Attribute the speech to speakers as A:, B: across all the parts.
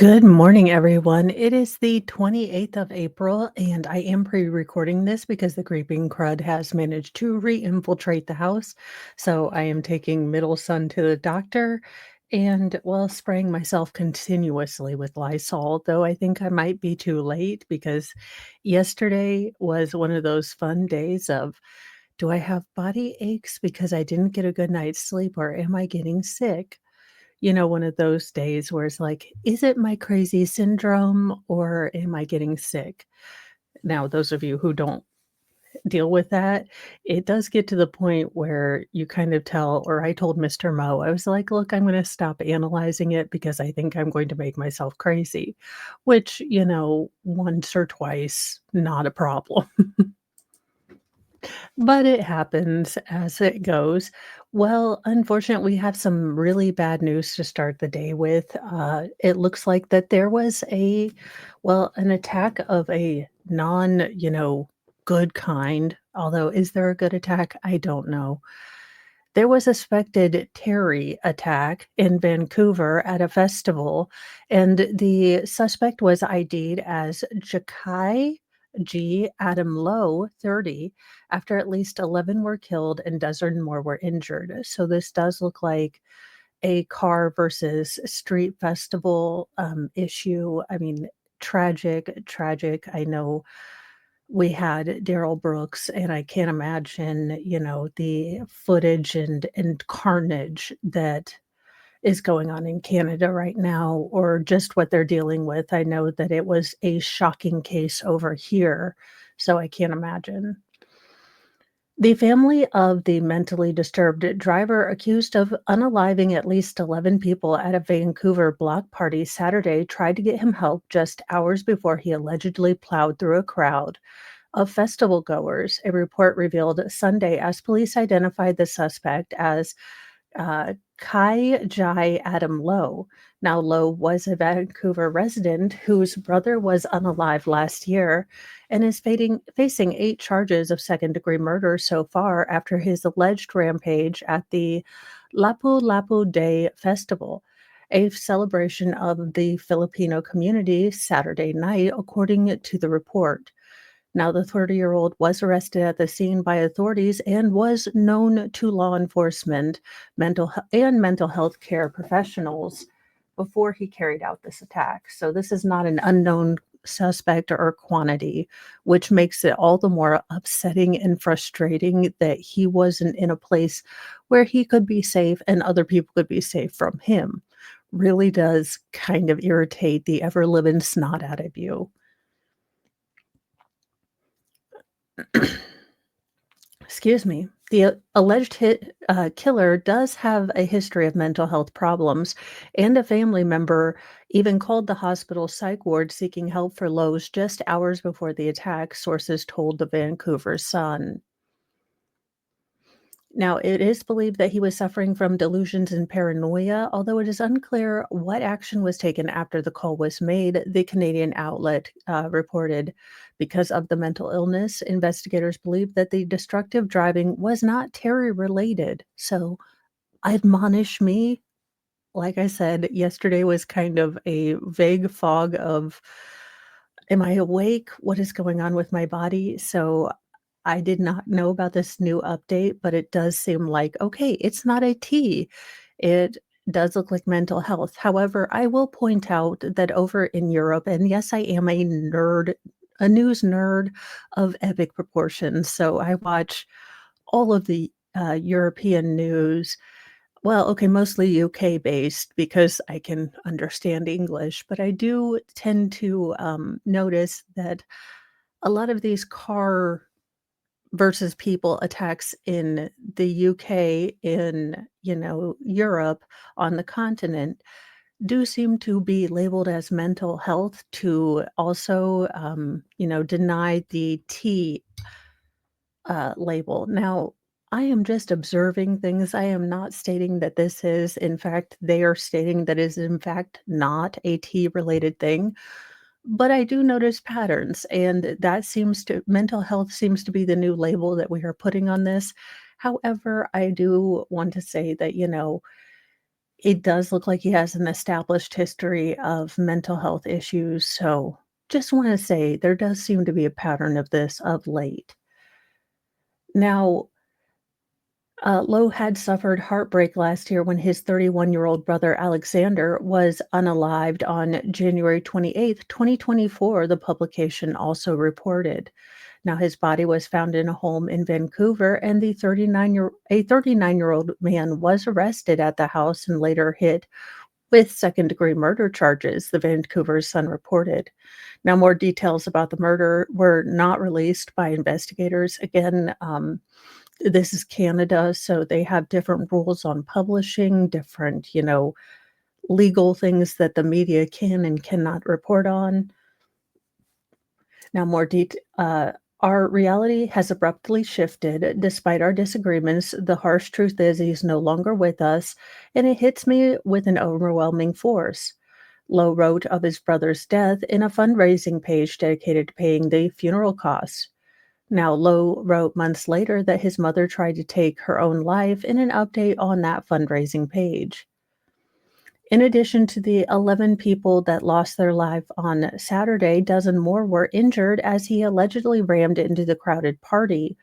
A: Good morning, everyone. It is the 28th of April, and I am pre-recording this because the creeping crud has managed to re-infiltrate the house. So I am taking middle son to the doctor and, well, spraying myself continuously with Lysol, though I think I might be too late because yesterday was one of those fun days of, do I have body aches because I didn't get a good night's sleep or am I getting sick? One of those days where it's like, "Is it my crazy syndrome or am I getting sick?" Now, those of you who don't deal with that, it does get to the point where you kind of tell or I told Mr. Mo, I was like, "Look, I'm gonna stop analyzing it because I think I'm going to make myself crazy," which, once or twice, not a problem. But it happens as it goes. Well, unfortunately, we have some really bad news to start the day with. It looks like that there was an attack of a good kind. Although, is there a good attack? I don't know. There was a suspected Terry attack in Vancouver at a festival, and the suspect was ID'd as Jakai G. Adam Lowe, 30, after at least 11 were killed and dozen more were injured. So this does look like a car versus street festival issue. I mean, tragic, tragic. I know we had Daryl Brooks, and I can't imagine, the footage and carnage that is going on in Canada right now or just what they're dealing with. I know that it was a shocking case over here, so I can't imagine. The family of the mentally disturbed driver accused of unaliving at least 11 people at a Vancouver block party Saturday tried to get him help just hours before he allegedly plowed through a crowd of festival goers, a report revealed Sunday as police identified the suspect as Kai Jai Adam Lowe. Now, Lowe was a Vancouver resident whose brother was unalive last year and is facing 8 charges of second-degree murder so far after his alleged rampage at the Lapu Lapu Day Festival, a celebration of the Filipino community Saturday night, according to the report. Now, the 30-year-old was arrested at the scene by authorities and was known to law enforcement, mental health care professionals before he carried out this attack. So this is not an unknown suspect or quantity, which makes it all the more upsetting and frustrating that he wasn't in a place where he could be safe and other people could be safe from him. Really does kind of irritate the ever living snot out of you. Excuse me. The alleged killer does have a history of mental health problems, and a family member even called the hospital psych ward seeking help for Lowe's just hours before the attack, sources told the Vancouver Sun. Now, it is believed that he was suffering from delusions and paranoia, although it is unclear what action was taken after the call was made, the Canadian outlet reported. Because of the mental illness, investigators believe that the destructive driving was not Terry related. So, admonish me. Like I said, yesterday was kind of a vague fog of, am I awake? What is going on with my body? So I did not know about this new update, but it does seem like, okay, it's not a T. It does look like mental health. However, I will point out that over in Europe, and yes, I am a nerd, a news nerd of epic proportions. So I watch all of the European news. Well, okay, mostly UK based because I can understand English, but I do tend to notice that a lot of these car versus people attacks in the UK, in, Europe, on the continent, do seem to be labeled as mental health to also, deny the T label. Now, I am just observing things. I am not stating that this is, in fact, they are stating that is, in fact, not a T related thing. But I do notice patterns, and that seems to mental health seems to be the new label that we are putting on this. However, I do want to say that, It does look like he has an established history of mental health issues, so just wanna say there does seem to be a pattern of this of late. Now, Lowe had suffered heartbreak last year when his 31-year-old brother Alexander was unalived on January 28th, 2024, the publication also reported. Now his body was found in a home in Vancouver, and the 39-year-old man was arrested at the house and later hit with second-degree murder charges, the Vancouver Sun reported. Now more details about the murder were not released by investigators. Again, this is Canada, so they have different rules on publishing, different, legal things that the media can and cannot report on. Now, our reality has abruptly shifted. Despite our disagreements, the harsh truth is he's no longer with us, and it hits me with an overwhelming force. Lowe wrote of his brother's death in a fundraising page dedicated to paying the funeral costs. Now, Lowe wrote months later that his mother tried to take her own life in an update on that fundraising page. In addition to the 11 people that lost their life on Saturday, dozen more were injured as he allegedly rammed into the crowded party.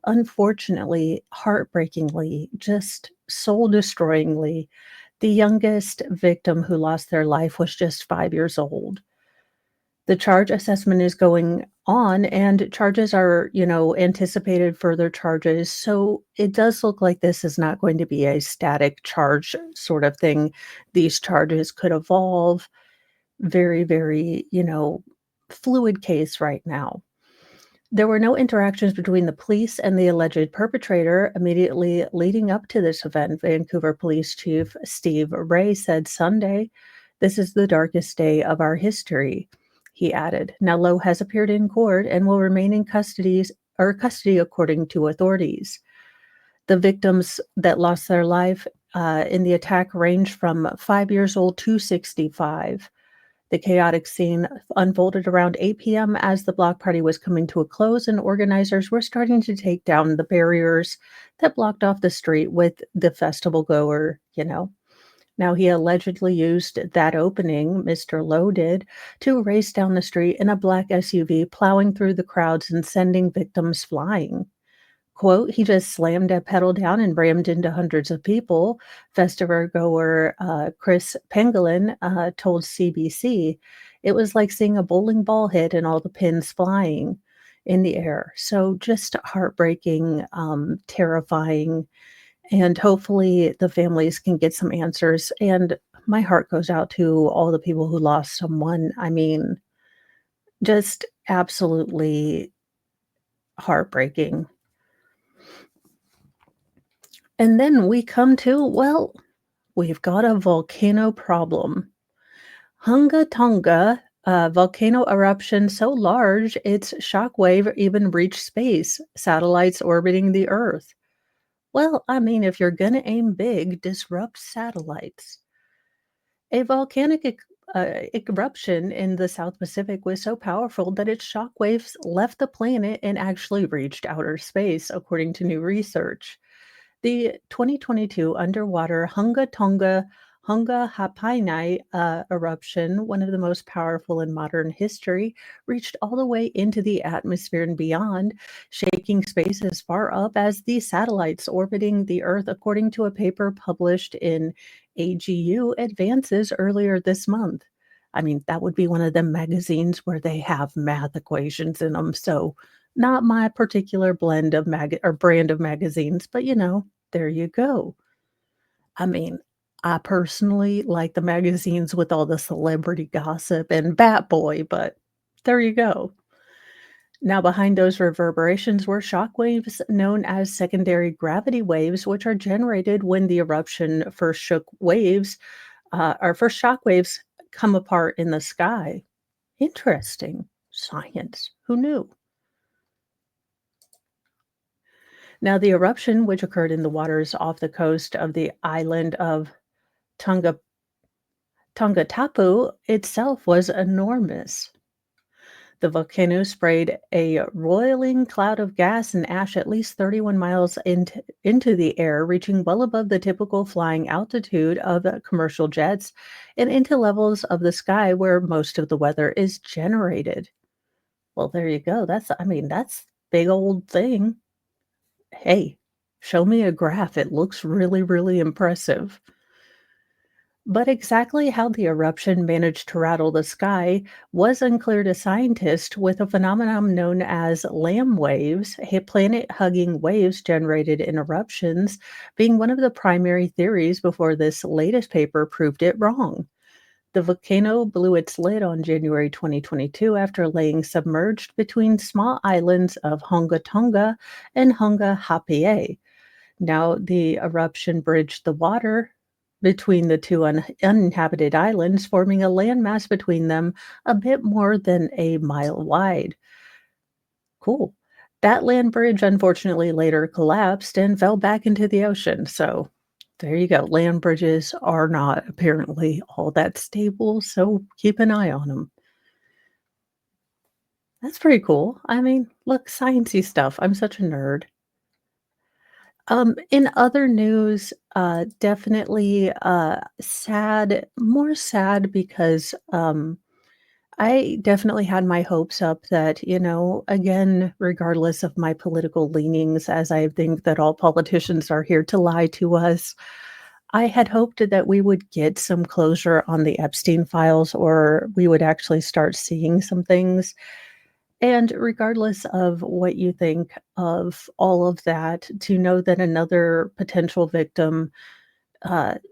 A: Unfortunately, heartbreakingly, just soul destroyingly, the youngest victim who lost their life was just 5 years old. The charge assessment is going on, and charges are, anticipated further charges. So it does look like this is not going to be a static charge sort of thing. These charges could evolve. Very, very, fluid case right now. There were no interactions between the police and the alleged perpetrator immediately leading up to this event, Vancouver Police Chief Steve Ray said Sunday. This is the darkest day of our history, he added. Now, Lowe has appeared in court and will remain in custody according to authorities. The victims that lost their life in the attack range from 5 years old to 65. The chaotic scene unfolded around 8 p.m. as the block party was coming to a close, and organizers were starting to take down the barriers that blocked off the street with the festival goer. Now, he allegedly used that opening, Mr. Lowe did, to race down the street in a black SUV, plowing through the crowds and sending victims flying. Quote, "He just slammed a pedal down and rammed into hundreds of people," festival goer Chris Pangolin told CBC. "It was like seeing a bowling ball hit and all the pins flying in the air." So just heartbreaking, terrifying, and hopefully the families can get some answers. And my heart goes out to all the people who lost someone. I mean, just absolutely heartbreaking. And then we come to, well, we've got a volcano problem. Hunga Tonga, a volcano eruption so large its shockwave even reached space, satellites orbiting the Earth. Well, I mean, if you're gonna aim big, disrupt satellites. A volcanic eruption in the South Pacific was so powerful that its shockwaves left the planet and actually reached outer space, according to new research. The 2022 underwater Hunga Tonga Hunga Hapainai eruption, one of the most powerful in modern history, reached all the way into the atmosphere and beyond, shaking space as far up as the satellites orbiting the Earth, according to a paper published in AGU Advances earlier this month. I mean, that would be one of them magazines where they have math equations in them. So, not my particular blend of or brand of magazines, but there you go. I mean, I personally like the magazines with all the celebrity gossip and Bat Boy, but there you go. Now, behind those reverberations were shock waves known as secondary gravity waves, which are generated when the eruption first shook waves, or first shock waves come apart in the sky. Interesting. Science. Who knew? Now, the eruption, which occurred in the waters off the coast of the island of Tonga Tongatapu itself was enormous. The volcano sprayed a roiling cloud of gas and ash at least 31 miles into the air, reaching well above the typical flying altitude of commercial jets and into levels of the sky where most of the weather is generated. Well, there you go. That's big old thing. Hey, show me a graph. It looks really, really impressive. But exactly how the eruption managed to rattle the sky was unclear to scientists, with a phenomenon known as lamb waves, planet hugging waves generated in eruptions, being one of the primary theories before this latest paper proved it wrong. The volcano blew its lid on January 2022 after laying submerged between small islands of Honga Tonga and Honga Hapie. Now, the eruption bridged the water between the two uninhabited islands, forming a landmass between them a bit more than a mile wide. Cool. That land bridge unfortunately later collapsed and fell back into the ocean. So there you go. Land bridges are not apparently all that stable. So keep an eye on them. That's pretty cool. I mean, look, sciencey stuff. I'm such a nerd. In other news, definitely, sad, more sad because, I definitely had my hopes up that, again, regardless of my political leanings, as I think that all politicians are here to lie to us, I had hoped that we would get some closure on the Epstein files, or we would actually start seeing some things. And regardless of what you think of all of that, to know that another potential victim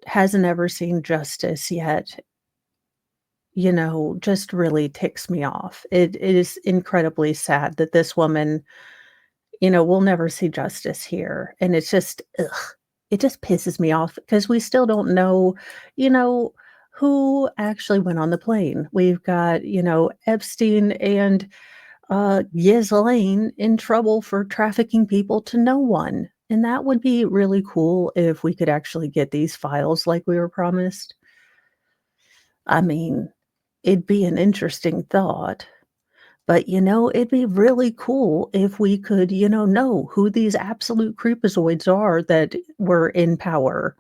A: hasn't ever seen justice yet, just really ticks me off. It is incredibly sad that this woman, will never see justice here. And it's just, ugh, it just pisses me off because we still don't know, you know, who actually went on the plane. We've got, Epstein and Ghislaine in trouble for trafficking people to no one. And that would be really cool if we could actually get these files like we were promised. I mean, it'd be an interesting thought, but it'd be really cool if we could, know who these absolute creepazoids are that were in power.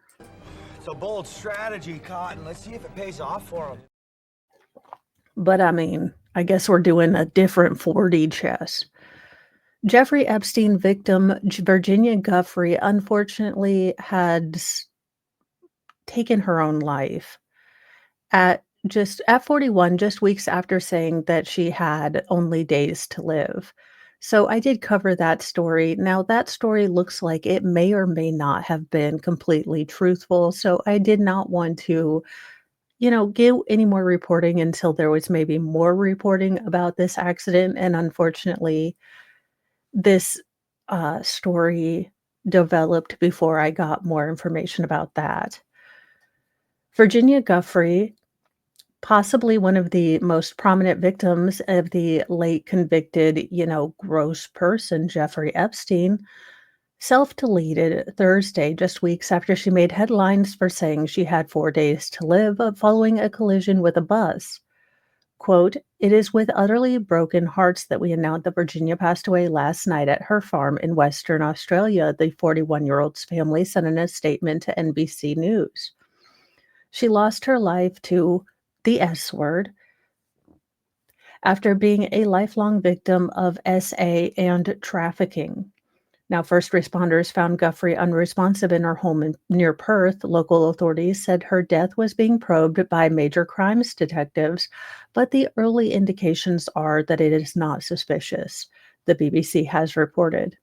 B: It's a bold strategy, Cotton. Let's see if it pays off for him.
A: But I mean, I guess we're doing a different 4D chess. Jeffrey Epstein victim Virginia Guffrey unfortunately had taken her own life at 41, just weeks after saying that she had only days to live. So I did cover that story. Now that story looks like it may or may not have been completely truthful. So I did not want to, give any more reporting until there was maybe more reporting about this accident. And unfortunately, this story developed before I got more information about that. Virginia Guffrey, possibly one of the most prominent victims of the late convicted, gross person, Jeffrey Epstein, self-deleted Thursday, just weeks after she made headlines for saying she had 4 days to live following a collision with a bus. Quote, "It is with utterly broken hearts that we announce that Virginia passed away last night at her farm in Western Australia," the 41-year-old's family said in a statement to NBC News. She lost her life to the S word after being a lifelong victim of SA and trafficking. Now, first responders found Guffrey unresponsive in her home near Perth. Local authorities said her death was being probed by major crimes detectives, but the early indications are that it is not suspicious, the BBC has reported.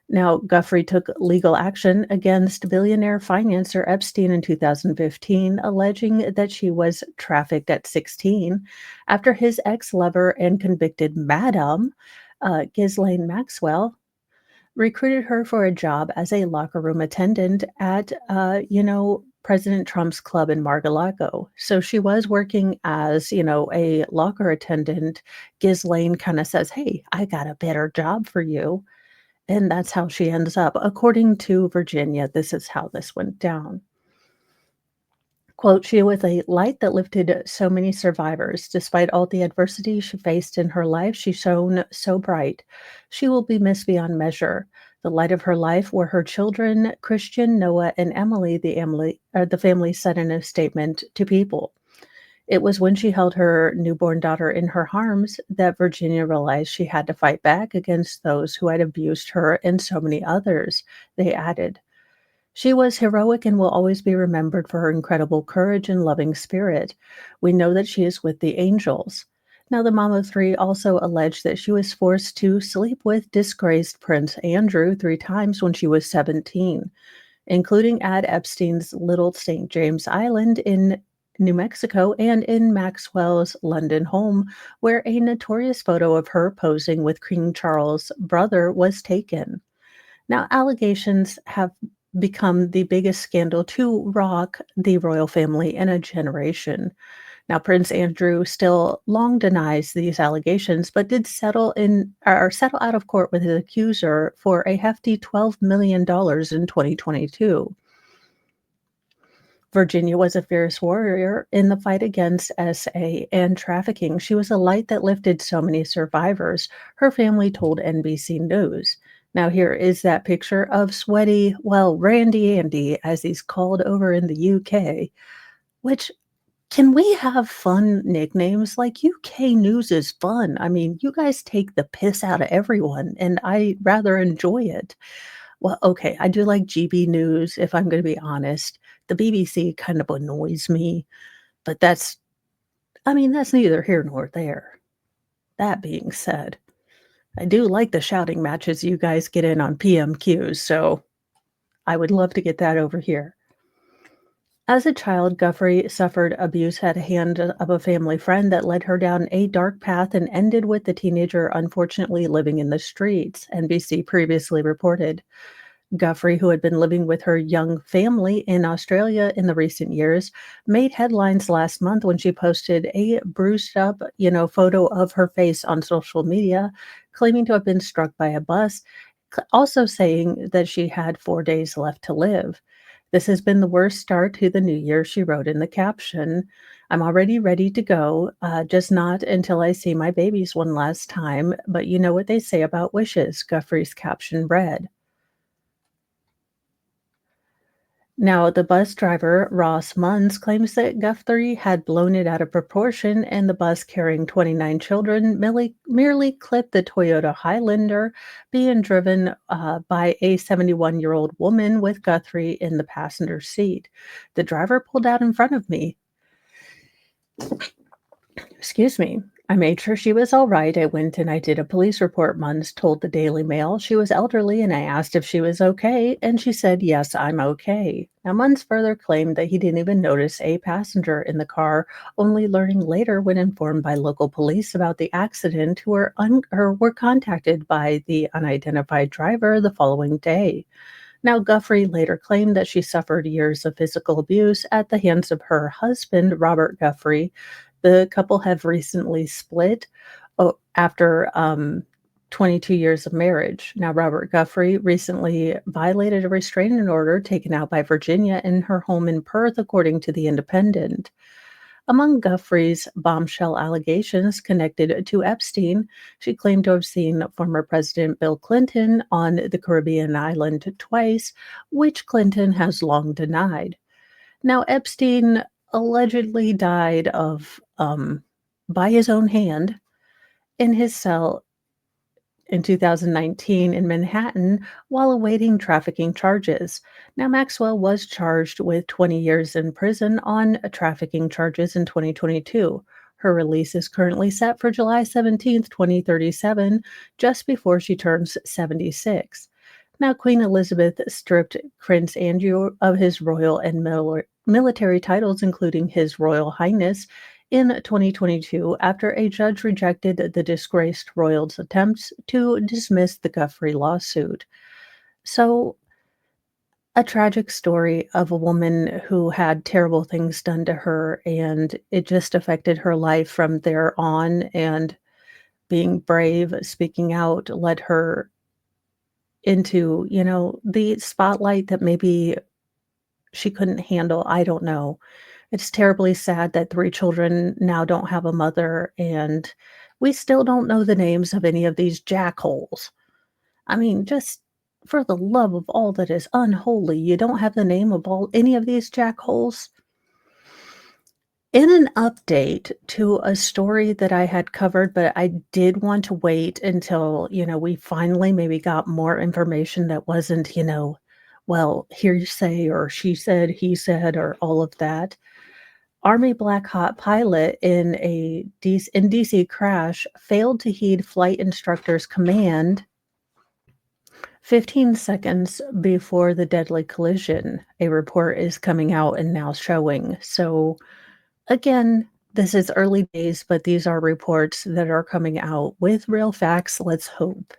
A: Now, Guffrey took legal action against billionaire financier Epstein in 2015, alleging that she was trafficked at 16 after his ex-lover and convicted madam, Ghislaine Maxwell, recruited her for a job as a locker room attendant at, President Trump's club in Mar-a-Lago. So she was working as, a locker attendant. Ghislaine kind of says, "Hey, I got a better job for you." And that's how she ends up. According to Virginia, this is how this went down. Quote, she was a light that lifted so many survivors. Despite all the adversity she faced in her life, she shone so bright. She will be missed beyond measure. The light of her life were her children, Christian, Noah, and Emily, the family said in a statement to People. It was when she held her newborn daughter in her arms that Virginia realized she had to fight back against those who had abused her and so many others, they added. She was heroic and will always be remembered for her incredible courage and loving spirit. We know that she is with the angels. Now, the mom of three also alleged that she was forced to sleep with disgraced Prince Andrew 3 times when she was 17, including at Epstein's Little St. James Island in New Mexico and in Maxwell's London home, where a notorious photo of her posing with King Charles' brother was taken. Now, allegations have become the biggest scandal to rock the royal family in a generation. Now, Prince Andrew still long denies these allegations, but did settle out of court with his accuser for a hefty $12 million in 2022. Virginia was a fierce warrior in the fight against SA and trafficking. She was a light that lifted so many survivors, her family told NBC News. Now, here is that picture of sweaty, well, Randy Andy, as he's called over in the UK, which can we have fun nicknames? Like UK News is fun. I mean, you guys take the piss out of everyone, and I rather enjoy it. Well, okay, I do like GB News, if I'm gonna be honest. The BBC kind of annoys me, but I mean, that's neither here nor there. That being said, I do like the shouting matches you guys get in on PMQs, so I would love to get that over here. As a child, Guthrie suffered abuse at the hand of a family friend that led her down a dark path and ended with the teenager unfortunately living in the streets, NBC previously reported. Guthrie, who had been living with her young family in Australia in the recent years, made headlines last month when she posted a bruised up, photo of her face on social media, claiming to have been struck by a bus, also saying that she had 4 days left to live. This has been the worst start to the new year, she wrote in the caption. I'm already ready to go, just not until I see my babies one last time. But you know what they say about wishes, Guthrie's caption read. Now, the bus driver, Ross Munns, claims that Guthrie had blown it out of proportion and the bus carrying 29 children merely clipped the Toyota Highlander being driven by a 71-year-old woman with Guthrie in the passenger seat. The driver pulled out in front of me. Excuse me. I made sure she was all right. I went and I did a police report, Munns told the Daily Mail. She was elderly and I asked if she was okay, and she said, yes, I'm okay. Now, Munns further claimed that he didn't even notice a passenger in the car, only learning later when informed by local police about the accident, who were contacted by the unidentified driver the following day. Now, Guthrie later claimed that she suffered years of physical abuse at the hands of her husband, Robert Guthrie. The couple have recently split after 22 years of marriage. Now, Robert Guthrie recently violated a restraining order taken out by Virginia in her home in Perth, according to The Independent. Among Guthrie's bombshell allegations connected to Epstein, she claimed to have seen former President Bill Clinton on the Caribbean island twice, which Clinton has long denied. Now, Epstein allegedly died by his own hand in his cell in 2019 in Manhattan while awaiting trafficking charges. Now, Maxwell was charged with 20 years in prison on trafficking charges in 2022. Her release is currently set for July 17th, 2037, just before she turns 76. Now, Queen Elizabeth stripped Prince Andrew of his royal and military titles, including His Royal Highness, in 2022 after a judge rejected the disgraced royal's attempts to dismiss the Guthrie lawsuit. So, a tragic story of a woman who had terrible things done to her, and it just affected her life from there on. And being brave, speaking out, led her into, the spotlight that maybe she couldn't handle. I don't know. It's terribly sad that 3 children now don't have a mother, and we still don't know the names of any of these jackholes. I mean, just for the love of all that is unholy, you don't have the name of all any of these jackholes? In an update to a story that I had covered, but I did want to wait until, we finally maybe got more information that wasn't, well, hearsay or she said, he said, or all of that. Army Black Hawk pilot in DC crash failed to heed flight instructor's command 15 seconds before the deadly collision. A report is coming out and now showing. So again, this is early days, but these are reports that are coming out with real facts, let's hope.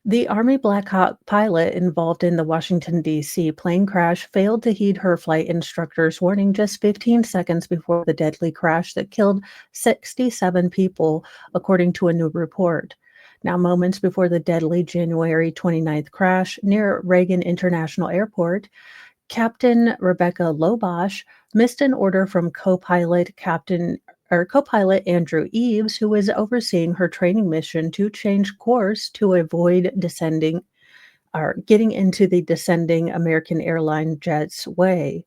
A: The Army Black Hawk pilot involved in the Washington, D.C. plane crash failed to heed her flight instructor's warning just 15 seconds before the deadly crash that killed 67 people, according to a new report. Now, moments before the deadly January 29th crash near Reagan International Airport, Captain Rebecca Lobosch missed an order from co-pilot Andrew Eves, who was overseeing her training mission to change course to avoid descending or getting into the descending American airline jet's way.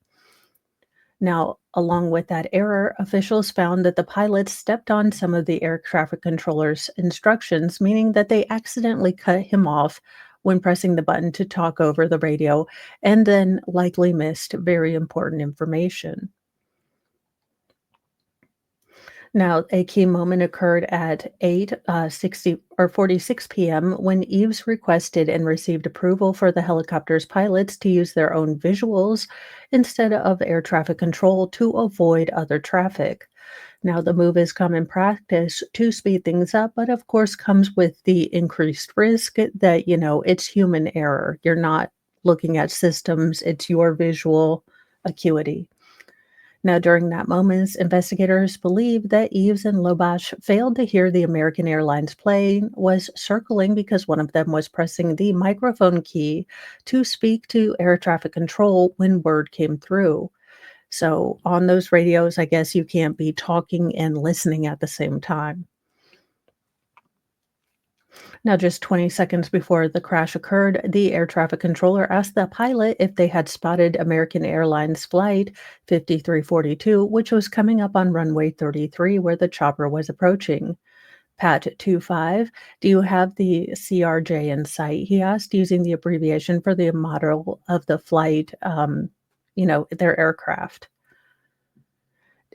A: Now, along with that error, officials found that the pilots stepped on some of the air traffic controller's instructions, meaning that they accidentally cut him off when pressing the button to talk over the radio, and then likely missed very important information. Now, a key moment occurred at 8:60 or 46 p.m. when Eves requested and received approval for the helicopter's pilots to use their own visuals instead of air traffic control to avoid other traffic. Now, the move is common practice to speed things up, but of course comes with the increased risk that, it's human error. You're not looking at systems, it's your visual acuity. Now, during that moment, investigators believe that Eves and Lobash failed to hear the American Airlines plane was circling because one of them was pressing the microphone key to speak to air traffic control when word came through. So, on those radios, I guess you can't be talking and listening at the same time. Now, just 20 seconds before the crash occurred, the air traffic controller asked the pilot if they had spotted American Airlines Flight 5342, which was coming up on runway 33 where the chopper was approaching. Pat 25, do you have the CRJ in sight? He asked, using the abbreviation for the model of the flight, their aircraft.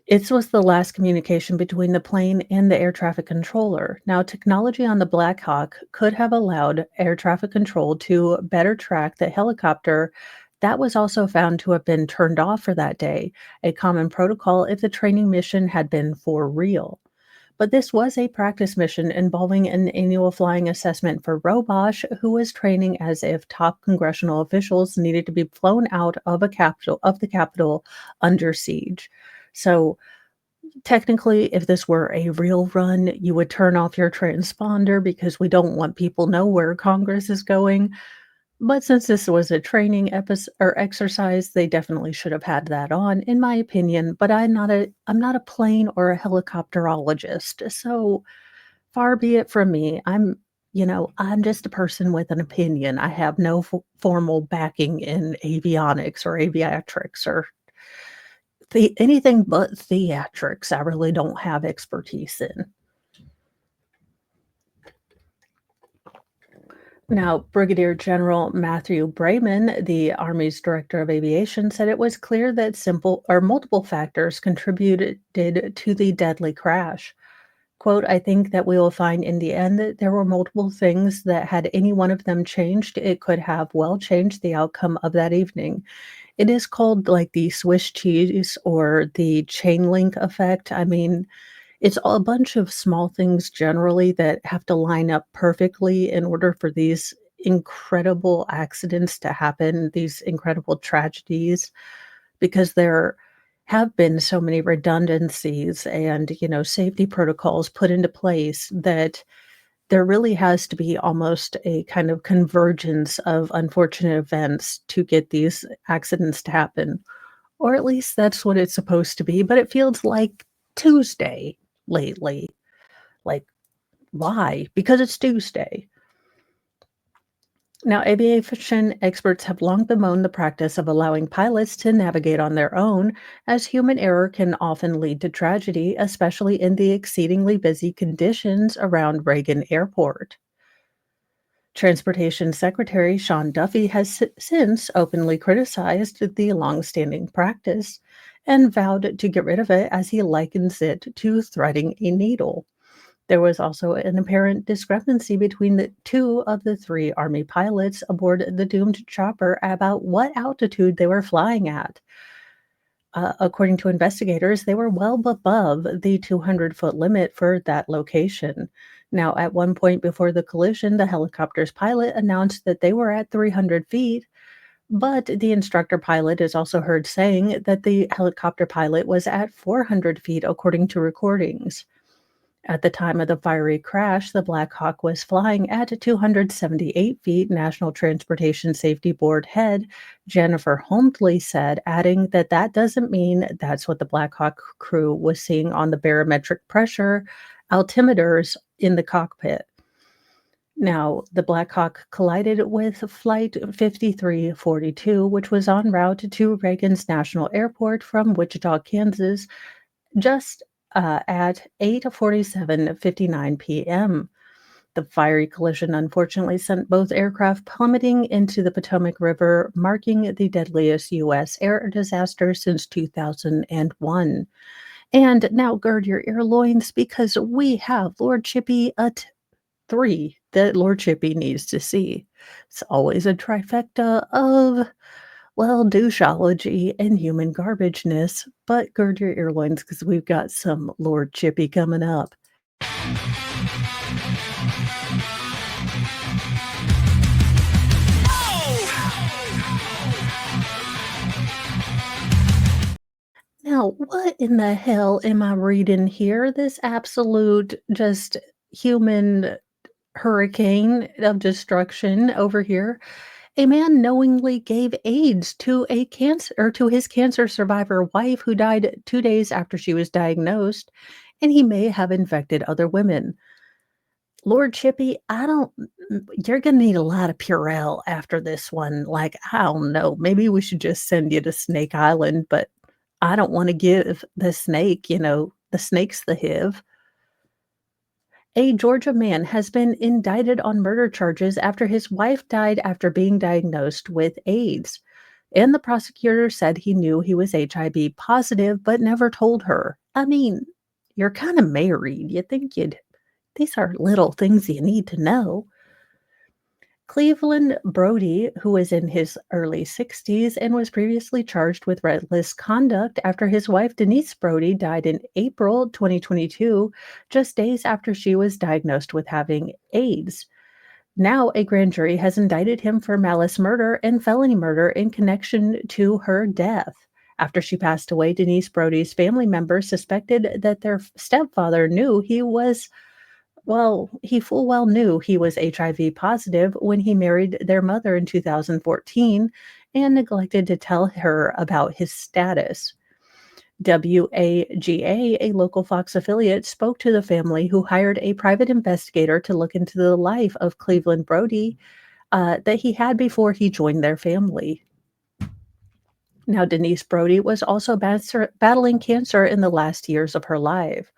A: It was the last communication between the plane and the air traffic controller. Now, technology on the Black Hawk could have allowed air traffic control to better track the helicopter that was also found to have been turned off for that day, a common protocol if the training mission had been for real. But this was a practice mission involving an annual flying assessment for Robosh, who was training as if top congressional officials needed to be flown out of the Capitol under siege. So technically, if this were a real run, you would turn off your transponder because we don't want people know where Congress is going. But since this was a training or exercise, they definitely should have had that on, in my opinion. But I'm not a plane or a helicopterologist, so far be it from me. I'm just a person with an opinion. I have no formal backing in avionics or aviatrics or anything but theatrics. I really don't have expertise in. Now, Brigadier General Matthew Brayman, the Army's Director of Aviation, said it was clear that simple or multiple factors contributed to the deadly crash. Quote, I think that we will find in the end that there were multiple things that had any one of them changed, it could have well changed the outcome of that evening. It is called like the Swiss cheese or the chain link effect. I mean, it's a bunch of small things generally that have to line up perfectly in order for these incredible accidents to happen, these incredible tragedies, because there have been so many redundancies and, safety protocols put into place that there really has to be almost a kind of convergence of unfortunate events to get these accidents to happen. Or at least that's what it's supposed to be, but it feels like Tuesday lately. Like, why? Because it's Tuesday. Now, aviation experts have long bemoaned the practice of allowing pilots to navigate on their own, as human error can often lead to tragedy, especially in the exceedingly busy conditions around Reagan Airport. Transportation Secretary Sean Duffy has since openly criticized the longstanding practice and vowed to get rid of it as he likens it to threading a needle. There was also an apparent discrepancy between the two of the three Army pilots aboard the doomed chopper about what altitude they were flying at. According to investigators, they were well above the 200-foot limit for that location. Now, at one point before the collision, the helicopter's pilot announced that they were at 300 feet, but the instructor pilot is also heard saying that the helicopter pilot was at 400 feet, according to recordings. At the time of the fiery crash, the Black Hawk was flying at 278 feet, National Transportation Safety Board head Jennifer Holmtley said, adding that that doesn't mean that's what the Black Hawk crew was seeing on the barometric pressure altimeters in the cockpit. Now, the Black Hawk collided with Flight 5342, which was en route to Reagan's National Airport from Wichita, Kansas, just at 8:47:59 p.m. The fiery collision unfortunately sent both aircraft plummeting into the Potomac River, marking the deadliest U.S. air disaster since 2001. And now gird your earloins because we have Lord Chippy at 3 that Lord Chippy needs to see. It's always a trifecta of, well, doucheology and human garbageness, but gird your earloins because we've got some Lord Chippy coming up. Now, what in the hell am I reading here? This absolute just human hurricane of destruction over here. A man knowingly gave AIDS to a cancer or to his cancer survivor wife who died 2 days after she was diagnosed, and he may have infected other women. Lord Chippy, I don't you're gonna need a lot of Purell after this one. Like, I don't know, maybe we should just send you to Snake Island, but I don't wanna give the snake, the snake's the HIV. A Georgia man has been indicted on murder charges after his wife died after being diagnosed with AIDS. And the prosecutor said he knew he was HIV positive, but never told her. I mean, you're kind of married. You think these are little things you need to know. Cleveland Brody, who is in his early 60s and was previously charged with reckless conduct after his wife Denise Brody died in April 2022, just days after she was diagnosed with having AIDS. Now, a grand jury has indicted him for malice murder and felony murder in connection to her death. After she passed away, Denise Brody's family members suspected that their stepfather knew he full well knew he was HIV positive when he married their mother in 2014 and neglected to tell her about his status. WAGA, a local Fox affiliate, spoke to the family who hired a private investigator to look into the life of Cleveland Brody that he had before he joined their family. Now, Denise Brody was also battling cancer in the last years of her life.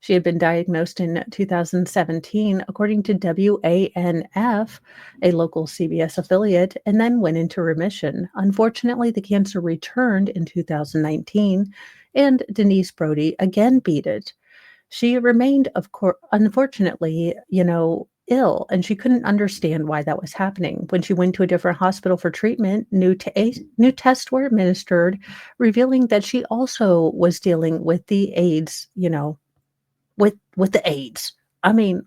A: She had been diagnosed in 2017, according to WANF, a local CBS affiliate, and then went into remission. Unfortunately, the cancer returned in 2019, and Denise Brody again beat it. She remained, of course, unfortunately, ill, and she couldn't understand why that was happening. When she went to a different hospital for treatment, new tests were administered, revealing that she also was dealing with the AIDS, with the AIDS. I mean,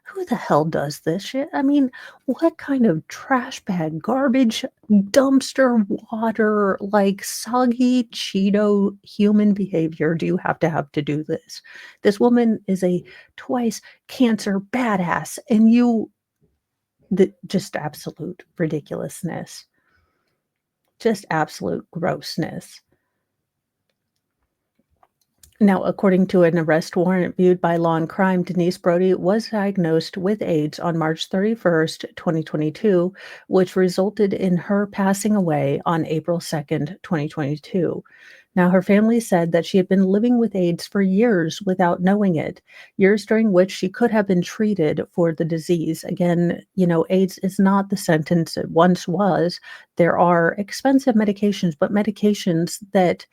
A: who the hell does this shit? I mean, what kind of trash bag, garbage, dumpster water, like soggy Cheeto human behavior do you have to do this? This woman is a twice cancer badass, and just absolute ridiculousness, just absolute grossness. Now, according to an arrest warrant viewed by Law and Crime, Denise Brody was diagnosed with AIDS on March 31st, 2022, which resulted in her passing away on April 2nd, 2022. Now, her family said that she had been living with AIDS for years without knowing it, years during which she could have been treated for the disease. Again, AIDS is not the sentence it once was. There are expensive medications, but medications that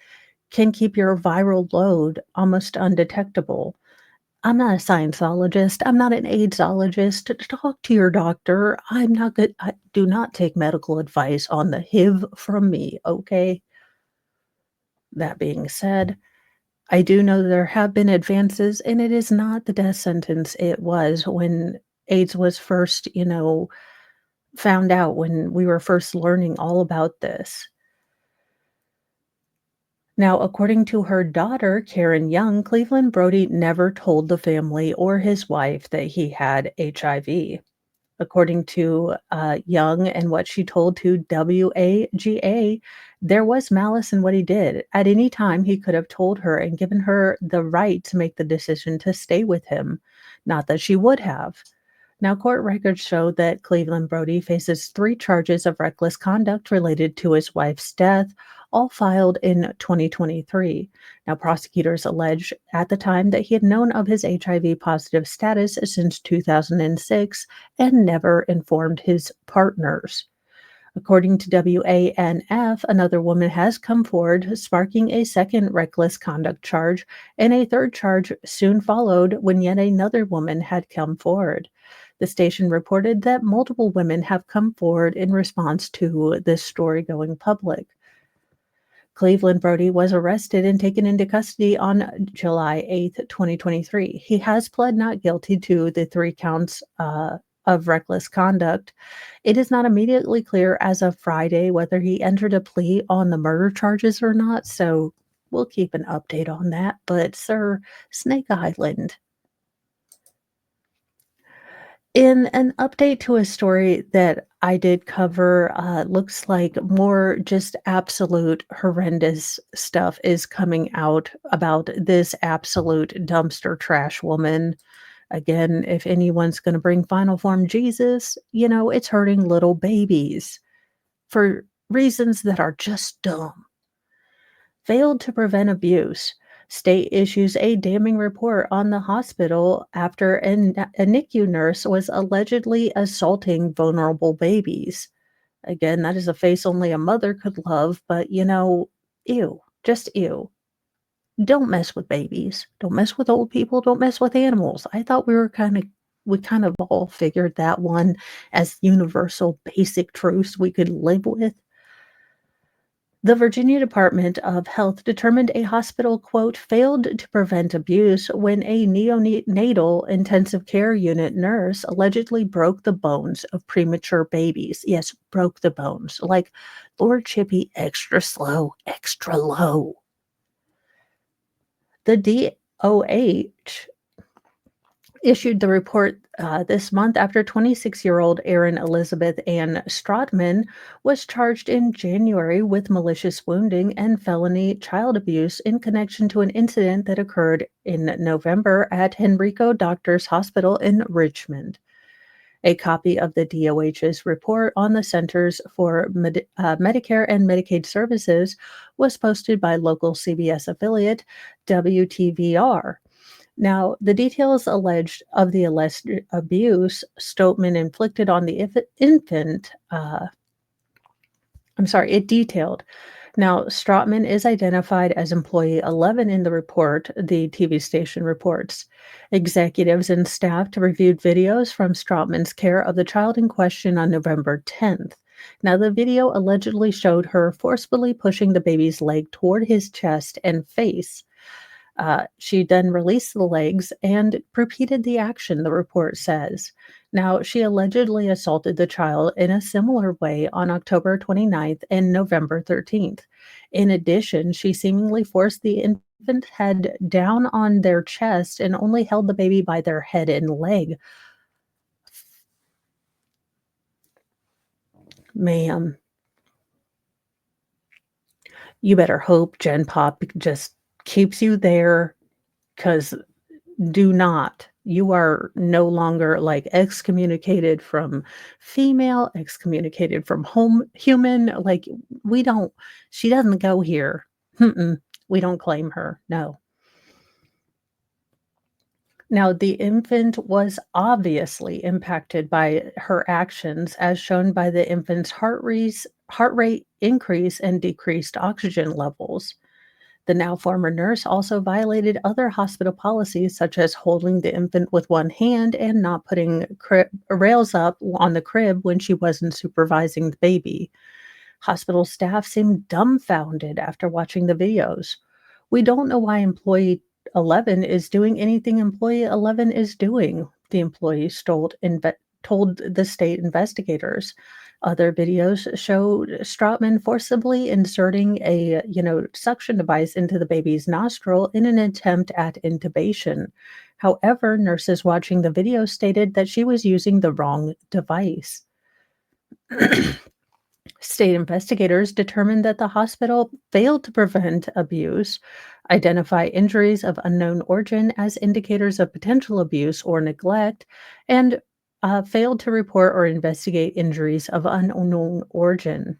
A: can keep your viral load almost undetectable. I'm not a scienceologist. I'm not an AIDSologist. Talk to your doctor. I'm not good. I do not take medical advice on the HIV from me, okay? That being said, I do know there have been advances, and it is not the death sentence it was when AIDS was first, found out, when we were first learning all about this. Now, according to her daughter, Karen Young, Cleveland Brody never told the family or his wife that he had HIV. According to Young and what she told to WAGA, there was malice in what he did. At any time, he could have told her and given her the right to make the decision to stay with him. Not that she would have. Now, court records show that Cleveland Brody faces 3 charges of reckless conduct related to his wife's death, all filed in 2023. Now, prosecutors allege at the time that he had known of his HIV positive status since 2006 and never informed his partners. According to WANF, another woman has come forward, sparking a second reckless conduct charge, and a third charge soon followed when yet another woman had come forward. The station reported that multiple women have come forward in response to this story going public. Cleveland Brody was arrested and taken into custody on July 8th, 2023. He has pled not guilty to the 3 counts of reckless conduct. It is not immediately clear as of Friday whether he entered a plea on the murder charges or not, so we'll keep an update on that. But, sir, Snake Island. In an update to a story that I did cover, looks like more just absolute horrendous stuff is coming out about this absolute dumpster trash woman. Again, if anyone's going to bring final form Jesus, it's hurting little babies for reasons that are just dumb. Failed to prevent abuse. State issues a damning report on the hospital after a NICU nurse was allegedly assaulting vulnerable babies. Again, that is a face only a mother could love, but ew, just ew. Don't mess with babies. Don't mess with old people. Don't mess with animals. I thought we kind of all figured that one as universal basic truths we could live with. The Virginia Department of Health determined a hospital, quote, failed to prevent abuse when a neonatal intensive care unit nurse allegedly broke the bones of premature babies. Yes, broke the bones. Like Lord Chippy, extra slow, extra low. The DOH issued the report this month after 26-year-old Erin Elizabeth Ann Stratman was charged in January with malicious wounding and felony child abuse in connection to an incident that occurred in November at Henrico Doctors Hospital in Richmond. A copy of the DOH's report on the Centers for Medicare and Medicaid Services was posted by local CBS affiliate WTVR. Now, the details alleged of the alleged abuse Stoltman inflicted on the infant, it detailed. Now, Stratman is identified as employee 11 in the report, the TV station reports. Executives and staff reviewed videos from Stratman's care of the child in question on November 10th. Now, the video allegedly showed her forcefully pushing the baby's leg toward his chest and face. She then released the legs and repeated the action, the report says. Now, she allegedly assaulted the child in a similar way on October 29th and November 13th. In addition, she seemingly forced the infant head down on their chest and only held the baby by their head and leg. Ma'am, you better hope Gen Pop just keeps you there 'cause do not. You are no longer, like, excommunicated from female, excommunicated from home human, like, we don't she doesn't go here. Mm-mm, we don't claim her, no. Now, the infant was obviously impacted by her actions, as shown by the infant's heart rate increase and decreased oxygen levels. The now former nurse also violated other hospital policies, such as holding the infant with one hand and not putting rails up on the crib when she wasn't supervising the baby. Hospital staff seemed dumbfounded after watching the videos. We don't know why employee 11 is doing anything employee 11 is doing, the employees told the state investigators. Other videos showed Stratman forcibly inserting a, suction device into the baby's nostril in an attempt at intubation. However, nurses watching the video stated that she was using the wrong device. State investigators determined that the hospital failed to prevent abuse, identify injuries of unknown origin as indicators of potential abuse or neglect, and failed to report or investigate injuries of unknown origin.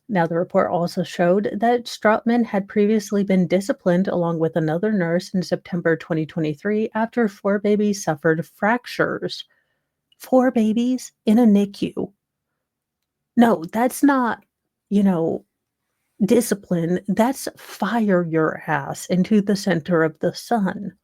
A: Now, the report also showed that Stratman had previously been disciplined along with another nurse in September 2023 after four babies suffered fractures. Four babies in a NICU. No, that's not, you know, discipline. That's fire your ass into the center of the sun.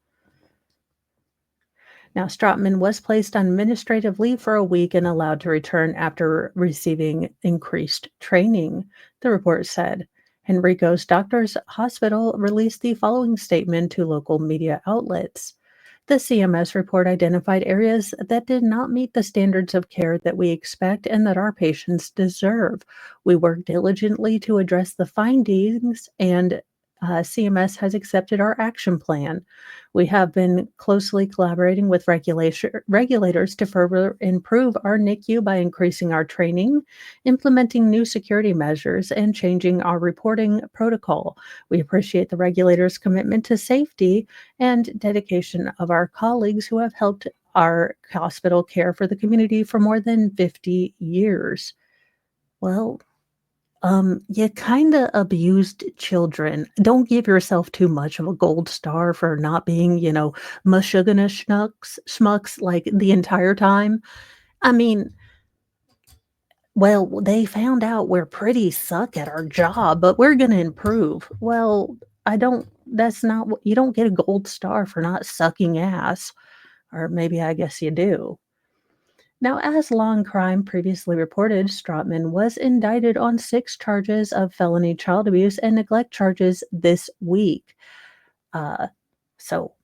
A: Now, Stratman was placed on administrative leave for a week and allowed to return after receiving increased training, the report said. Henrico's Doctors Hospital released the following statement to local media outlets. The CMS report identified areas that did not meet the standards of care that we expect and that our patients deserve. We work diligently to address the findings, and CMS has accepted our action plan. We have been closely collaborating with regulators to further improve our NICU by increasing our training, implementing new security measures, and changing our reporting protocol. We appreciate the regulators' commitment to safety and dedication of our colleagues who have helped our hospital care for the community for more than 50 years. Well, you kinda abused children. Don't give yourself too much of a gold star for not being, mashugana schmucks, like, the entire time. I mean, well, they found out we're pretty suck at our job, but we're gonna improve. Well, I don't that's not what you don't get a gold star for not sucking ass, or maybe I guess you do. Now, as law and crime previously reported, Stratman was indicted on 6 charges of felony child abuse and neglect charges this week. Uh, so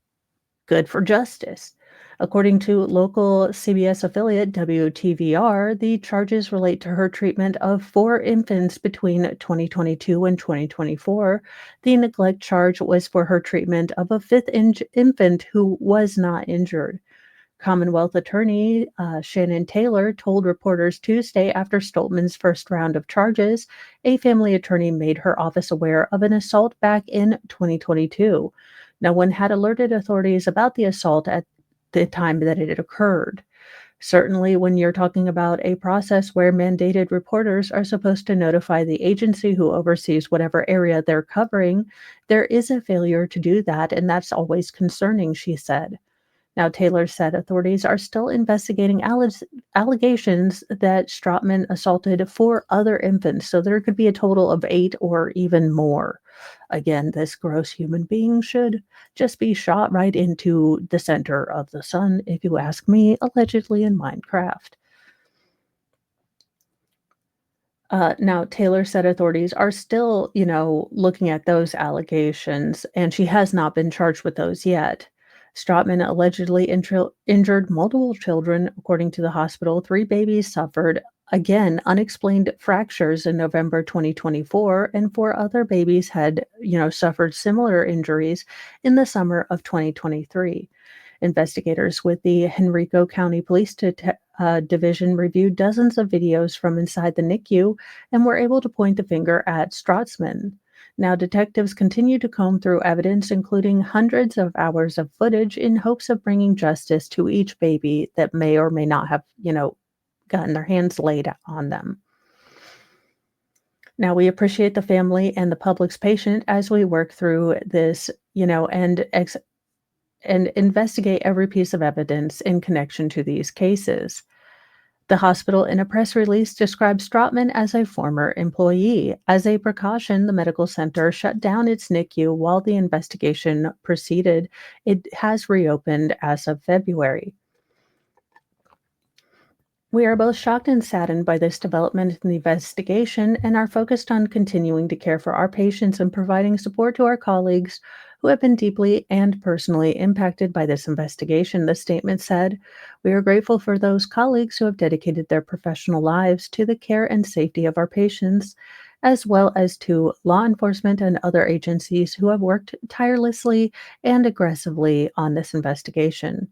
A: good for justice. According to local CBS affiliate WTVR, the charges relate to her treatment of 4 infants between 2022 and 2024. The neglect charge was for her treatment of a fifth infant who was not injured. Commonwealth attorney Shannon Taylor told reporters Tuesday after Stoltman's first round of charges, a family attorney made her office aware of an assault back in 2022. No one had alerted authorities about the assault at the time that it had occurred. Certainly, when you're talking about a process where mandated reporters are supposed to notify the agency who oversees whatever area they're covering, there is a failure to do that, and that's always concerning, she said. Now, Taylor said authorities are still investigating allegations that Stratman assaulted 4 other infants, so there could be a total of 8 or even more. Again, this gross human being should just be shot right into the center of the sun, if you ask me, allegedly in Minecraft. Now, Taylor said authorities are still, looking at those allegations, and she has not been charged with those yet. Stratman allegedly injured multiple children, according to the hospital. 3 babies suffered, again, unexplained fractures in November 2024, and 4 other babies had, suffered similar injuries in the summer of 2023. Investigators with the Henrico County Police Division reviewed dozens of videos from inside the NICU and were able to point the finger at Stratzman. Now, detectives continue to comb through evidence, including hundreds of hours of footage, in hopes of bringing justice to each baby that may or may not have, gotten their hands laid on them. Now, we appreciate the family and the public's patience as we work through this, and investigate every piece of evidence in connection to these cases. The hospital, in a press release, described Strotman as a former employee. As a precaution, the medical center shut down its NICU while the investigation proceeded. It has reopened as of February. We are both shocked and saddened by this development in the investigation and are focused on continuing to care for our patients and providing support to our colleagues who have been deeply and personally impacted by this investigation, the statement said. We are grateful for those colleagues who have dedicated their professional lives to the care and safety of our patients, as well as to law enforcement and other agencies who have worked tirelessly and aggressively on this investigation.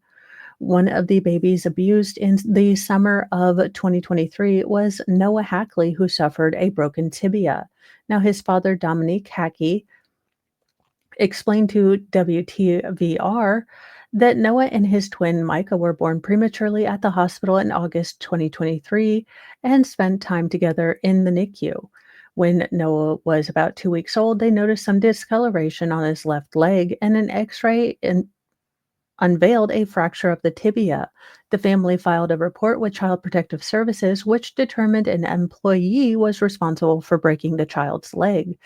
A: One of the babies abused in the summer of 2023 was Noah Hackley, who suffered a broken tibia. Now, his father, Dominique Hackey, explained to WTVR that Noah and his twin Micah were born prematurely at the hospital in August 2023 and spent time together in the NICU. When Noah was about 2 weeks old, they noticed some discoloration on his left leg, and an x ray unveiled a fracture of the tibia. The family filed a report with Child Protective Services, which determined an employee was responsible for breaking the child's leg,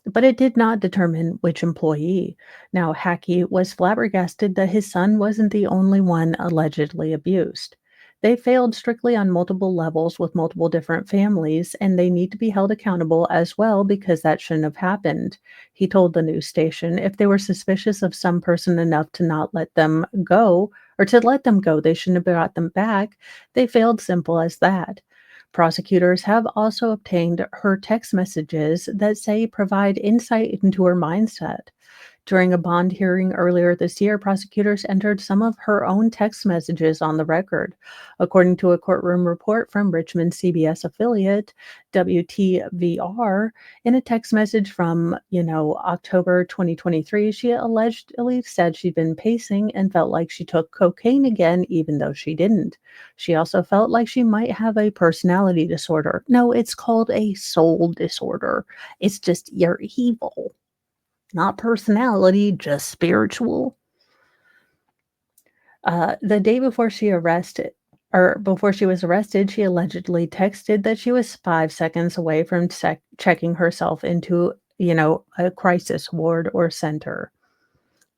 A: but it did not determine which employee. Now, Hackey was flabbergasted that his son wasn't the only one allegedly abused. They failed strictly on multiple levels with multiple different families, and they need to be held accountable as well because that shouldn't have happened. He told the news station if they were suspicious of some person enough to not let them go, or to let them go, they shouldn't have brought them back. They failed, simple as that. Prosecutors have also obtained her text messages that say provide insight into her mindset. During a bond hearing earlier this year, prosecutors entered some of her own text messages on the record. According to a courtroom report from Richmond CBS affiliate WTVR, in a text message from, October 2023, she allegedly said she'd been pacing and felt like she took cocaine again, even though she didn't. She also felt like she might have a personality disorder. No, it's called a soul disorder. It's just you're evil. Not personality, just spiritual. The day before she was arrested, she allegedly texted that she was 5 seconds away from checking herself into, a crisis ward or center.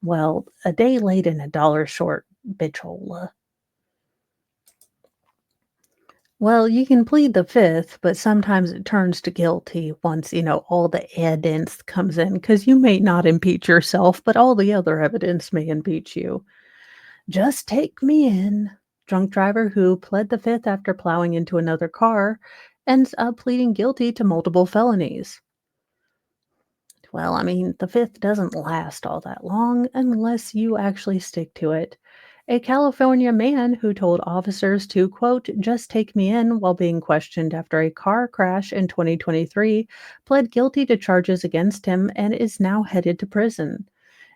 A: Well, a day late and a dollar short, bitchola. Well, you can plead the fifth, but sometimes it turns to guilty once, all the evidence comes in, because you may not impeach yourself, but all the other evidence may impeach you. Just take me in. Drunk driver who pled the fifth after plowing into another car ends up pleading guilty to multiple felonies. Well, I mean, the fifth doesn't last all that long unless you actually stick to it. A California man who told officers to, quote, just take me in while being questioned after a car crash in 2023 pled guilty to charges against him and is now headed to prison.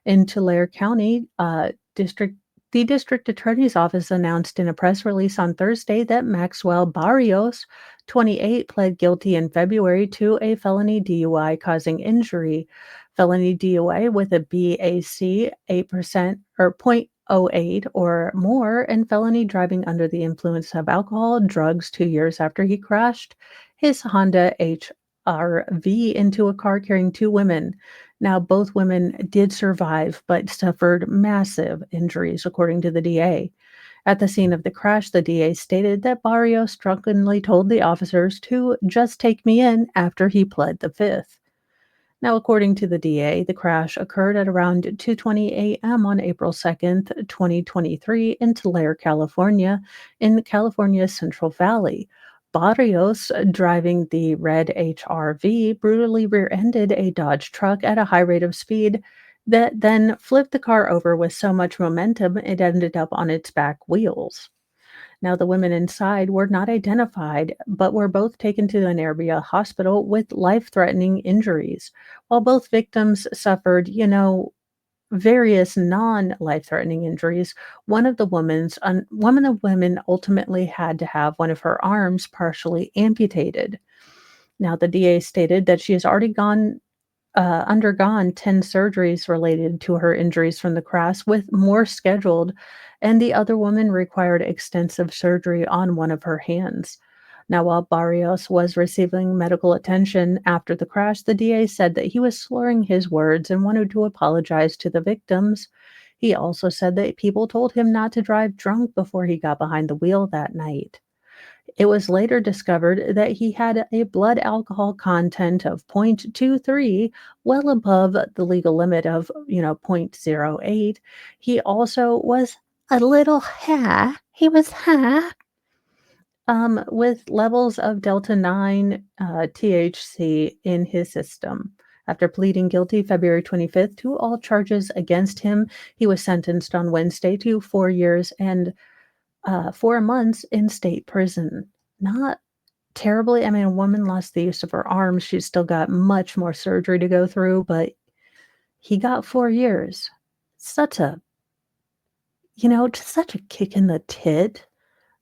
A: In Tulare County, the district attorney's office announced in a press release on Thursday that Maxwell Barrios, 28, pled guilty in February to a felony DUI causing injury. Felony DUI with a BAC 8% or .08 or more, and felony driving under the influence of alcohol, drugs 2 years after he crashed his Honda HRV into a car carrying two women. Now, both women did survive, but suffered massive injuries, according to the DA. At the scene of the crash, the DA stated that Barrios drunkenly told the officers to just take me in after he pled the fifth. Now, according to the DA, the crash occurred at around 2:20 a.m. on April 2nd, 2023, in Tulare, California, in California's Central Valley. Barrios, driving the red HRV, brutally rear-ended a Dodge truck at a high rate of speed that then flipped the car over with so much momentum it ended up on its back wheels. Now, the women inside were not identified, but were both taken to an area hospital with life threatening injuries. While both victims suffered, various non life threatening injuries, one of the women ultimately had to have one of her arms partially amputated. Now, the DA stated that she has already undergone 10 surgeries related to her injuries from the crash, with more scheduled, and the other woman required extensive surgery on one of her hands. Now, while Barrios was receiving medical attention after the crash, the DA said that he was slurring his words and wanted to apologize to the victims. He also said that people told him not to drive drunk before he got behind the wheel that night. It was later discovered that he had a blood alcohol content of 0.23, well above the legal limit of, 0.08. He also was a little high. He was high, with levels of delta 9 THC in his system. After pleading guilty February 25th to all charges against him, he was sentenced on Wednesday to 4 years and 4 months in state prison. Not terribly. I mean, a woman lost the use of her arms. She's still got much more surgery to go through, but he got 4 years. Such a, just such a kick in the tit,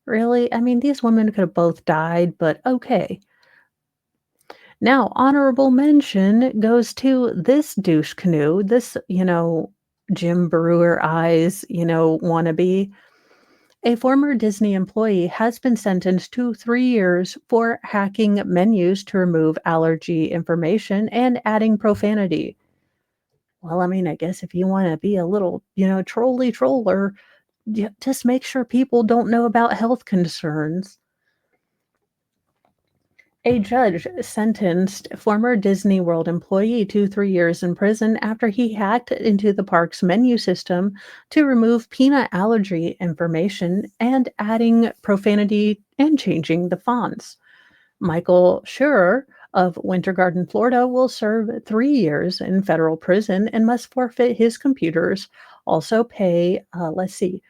A: really. I mean, these women could have both died, but okay. Now, honorable mention goes to this douche canoe, this, Jim Brewer eyes, wannabe. A former Disney employee has been sentenced to 3 years for hacking menus to remove allergy information and adding profanity. Well, I mean, I guess if you want to be a little, trolly troller, just make sure people don't know about health concerns. A judge sentenced former Disney World employee to 3 years in prison after he hacked into the park's menu system to remove peanut allergy information and adding profanity and changing the fonts. Michael Schurer of Winter Garden, Florida, will serve 3 years in federal prison and must forfeit his computers. Also, pay, let's see,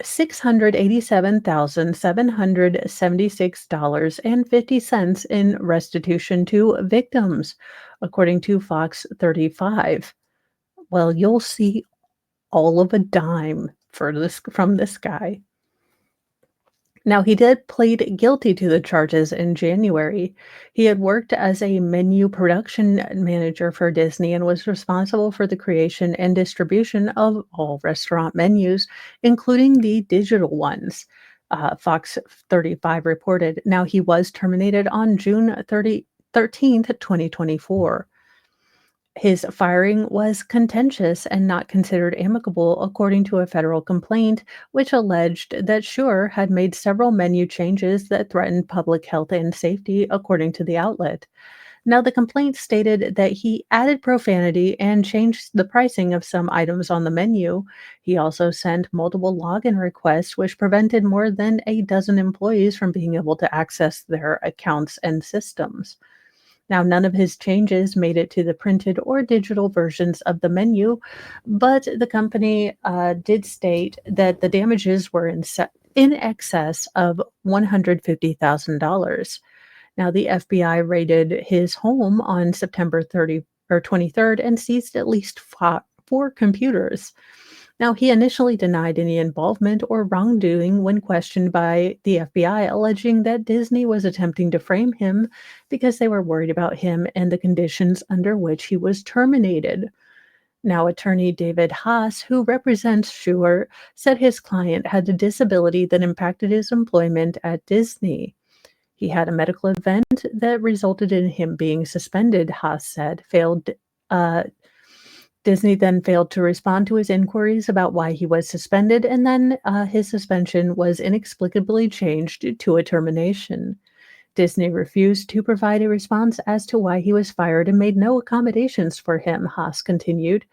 A: $687,776.50 in restitution to victims, according to Fox 35. Well, you'll see all of a dime for this from this guy. Now, he did plead guilty to the charges in January. He had worked as a menu production manager for Disney and was responsible for the creation and distribution of all restaurant menus, including the digital ones. Fox 35 reported. Now, he was terminated on June 13th, 2024. His firing was contentious and not considered amicable, according to a federal complaint, which alleged that Schur had made several menu changes that threatened public health and safety, according to the outlet. Now, the complaint stated that he added profanity and changed the pricing of some items on the menu. He also sent multiple login requests, which prevented more than a dozen employees from being able to access their accounts and systems. Now, none of his changes made it to the printed or digital versions of the menu, but the company did state that the damages were in excess of $150,000. Now, the FBI raided his home on September 30 or 23rd and seized at least four computers. Now, he initially denied any involvement or wrongdoing when questioned by the FBI, alleging that Disney was attempting to frame him because they were worried about him and the conditions under which he was terminated. Now, attorney David Haas, who represents Schuer, said his client had a disability that impacted his employment at Disney. He had a medical event that resulted in him being suspended, Haas said. Disney then failed to respond to his inquiries about why he was suspended, and then his suspension was inexplicably changed to a termination. Disney refused to provide a response as to why he was fired and made no accommodations for him, Haas continued.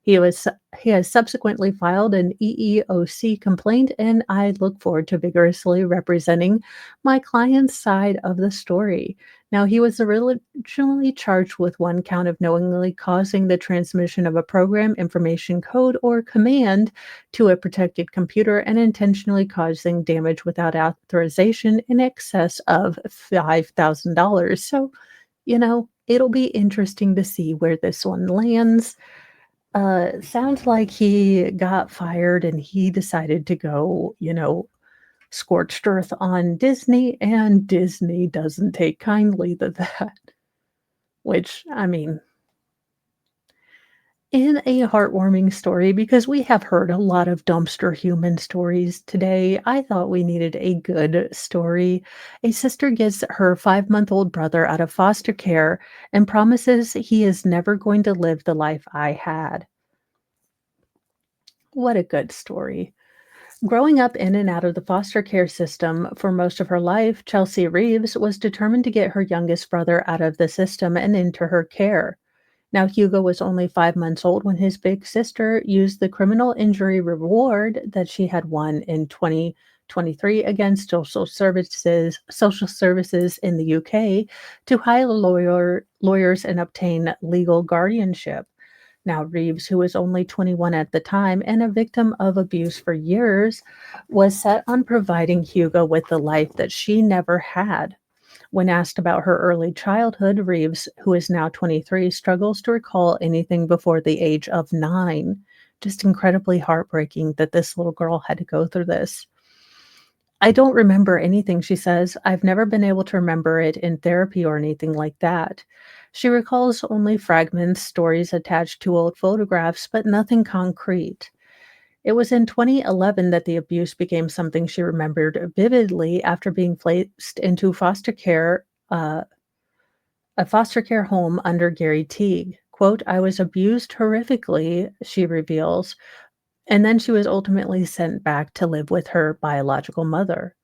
A: He was he has subsequently filed an EEOC complaint, and I look forward to vigorously representing my client's side of the story. Now, he was originally charged with one count of knowingly causing the transmission of a program, information code, or command to a protected computer and intentionally causing damage without authorization in excess of $5,000. So, it'll be interesting to see where this one lands. Sounds like he got fired and he decided to go, scorched earth on Disney, and Disney doesn't take kindly to that, which, I mean, in a heartwarming story, because we have heard a lot of dumpster human stories today, I thought we needed a good story. A sister gets her 5-month-old brother out of foster care and promises he is never going to live the life I had. What a good story. Growing up in and out of the foster care system for most of her life, Chelsea Reeves was determined to get her youngest brother out of the system and into her care. Now, Hugo was only 5 months old when his big sister used the criminal injury reward that she had won in 2023 against social services in the UK to hire lawyers and obtain legal guardianship. Now, Reeves, who was only 21 at the time and a victim of abuse for years, was set on providing Hugo with the life that she never had. When asked about her early childhood, Reeves, who is now 23, struggles to recall anything before the age of 9. Just incredibly heartbreaking that this little girl had to go through this. I don't remember anything, she says. I've never been able to remember it in therapy or anything like that. She recalls only fragments, stories attached to old photographs, but nothing concrete. It was in 2011 that the abuse became something she remembered vividly after being placed into a foster care home under Gary Teague. Quote, I was abused horrifically, she reveals, and then she was ultimately sent back to live with her biological mother.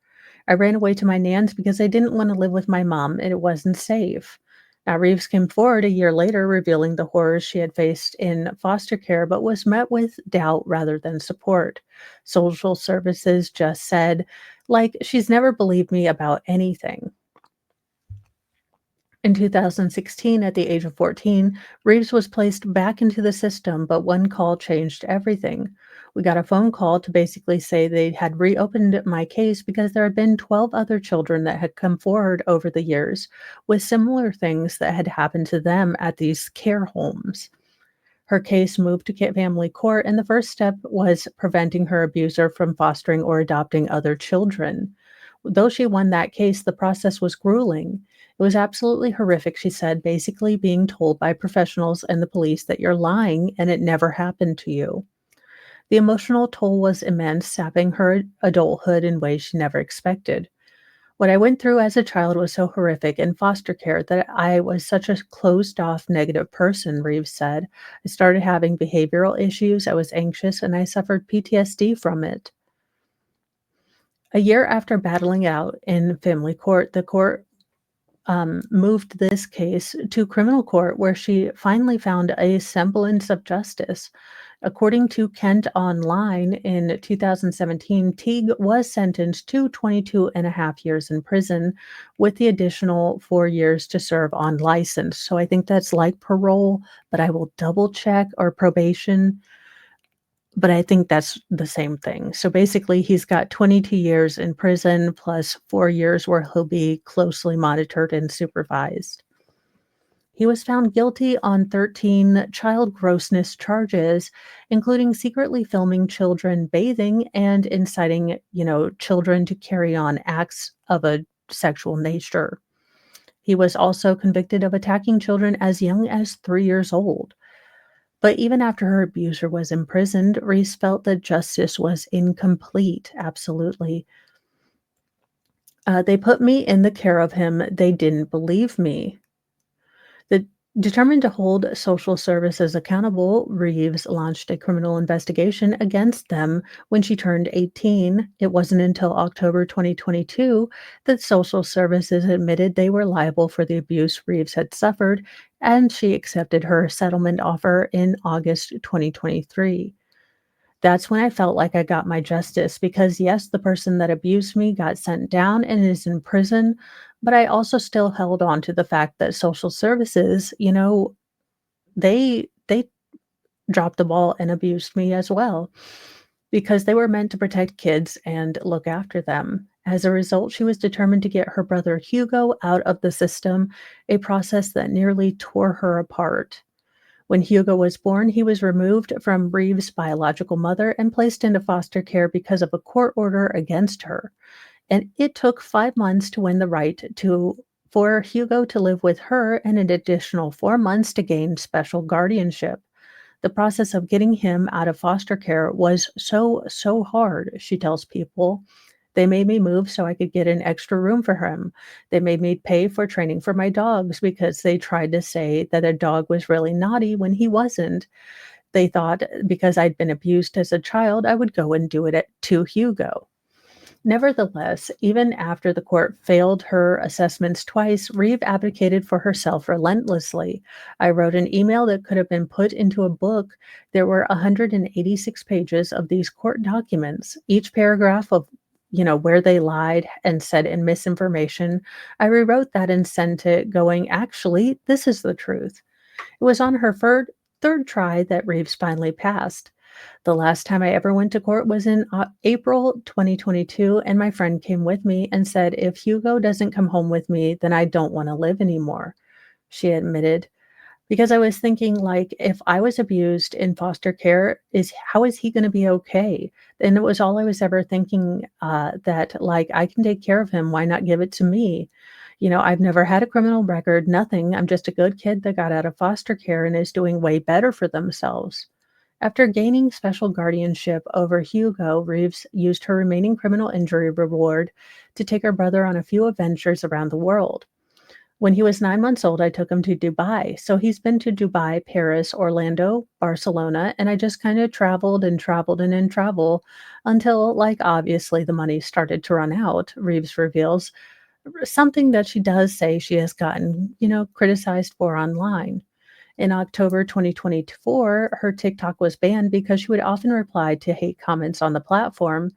A: I ran away to my nan's because I didn't want to live with my mom and it wasn't safe. Now, Reeves came forward a year later, revealing the horrors she had faced in foster care, but was met with doubt rather than support. Social services just said, like, she's never believed me about anything. In 2016, at the age of 14, Reeves was placed back into the system, but one call changed everything. We got a phone call to basically say they had reopened my case because there had been 12 other children that had come forward over the years with similar things that had happened to them at these care homes. Her case moved to family court, and the first step was preventing her abuser from fostering or adopting other children. Though she won that case, the process was grueling. It was absolutely horrific, she said, basically being told by professionals and the police that you're lying and it never happened to you. The emotional toll was immense, sapping her adulthood in ways she never expected. What I went through as a child was so horrific in foster care that I was such a closed off negative person, Reeves said. I started having behavioral issues, I was anxious, and I suffered PTSD from it. A year after battling out in family court, the court moved this case to criminal court, where she finally found a semblance of justice. According to Kent Online in 2017, Teague was sentenced to 22 and a half years in prison with the additional 4 years to serve on license. So I think that's like parole, but I will double check, or probation, but I think that's the same thing. So basically, he's got 22 years in prison plus 4 years where he'll be closely monitored and supervised. He was found guilty on 13 child grossness charges, including secretly filming children bathing and inciting, children to carry on acts of a sexual nature. He was also convicted of attacking children as young as 3 years old. But even after her abuser was imprisoned, Reese felt that justice was incomplete. Absolutely. They put me in the care of him. They didn't believe me. The Determined to hold social services accountable, Reeves launched a criminal investigation against them when she turned 18. It wasn't until October 2022 that social services admitted they were liable for the abuse Reeves had suffered, and she accepted her settlement offer in August 2023. That's when I felt like I got my justice because, yes, the person that abused me got sent down and is in prison, but I also still held on to the fact that social services, they dropped the ball and abused me as well because they were meant to protect kids and look after them. As a result, she was determined to get her brother Hugo out of the system, a process that nearly tore her apart. When Hugo was born, he was removed from Reeves' biological mother and placed into foster care because of a court order against her. And it took 5 months to win the right to for Hugo to live with her and an additional 4 months to gain special guardianship. The process of getting him out of foster care was so hard, she tells people. They made me move so I could get an extra room for him. They made me pay for training for my dogs because they tried to say that a dog was really naughty when he wasn't. They thought because I'd been abused as a child, I would go and do to Hugo. Nevertheless, even after the court failed her assessments twice, Reeve advocated for herself relentlessly. I wrote an email that could have been put into a book. There were 186 pages of these court documents, each paragraph of where they lied and said in misinformation. I rewrote that and sent it going, actually, this is the truth. It was on her third try that Reeves finally passed. The last time I ever went to court was in April 2022, and my friend came with me and said, "If Hugo doesn't come home with me, then I don't want to live anymore," she admitted. Because I was thinking, like, if I was abused in foster care, how is he going to be okay? And it was all I was ever thinking, that, like, I can take care of him. Why not give it to me? I've never had a criminal record, nothing. I'm just a good kid that got out of foster care and is doing way better for themselves. After gaining special guardianship over Hugo, Reeves used her remaining criminal injury reward to take her brother on a few adventures around the world. When he was 9 months old, I took him to Dubai. So he's been to Dubai, Paris, Orlando, Barcelona, and I just kind of traveled and traveled and then travel until, like, obviously the money started to run out, Reeves reveals, something that she does say she has gotten, criticized for online. In October 2024, her TikTok was banned because she would often reply to hate comments on the platform.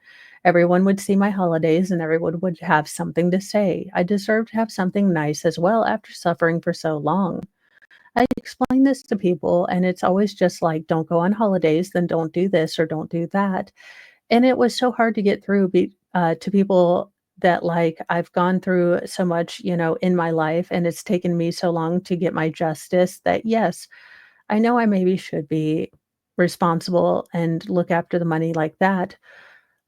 A: Everyone would see my holidays and everyone would have something to say. I deserve to have something nice as well after suffering for so long. I explain this to people, and it's always just like, don't go on holidays, then don't do this or don't do that. And it was so hard to get through to people that, like, I've gone through so much, in my life, and it's taken me so long to get my justice that, yes, I know I maybe should be responsible and look after the money like that,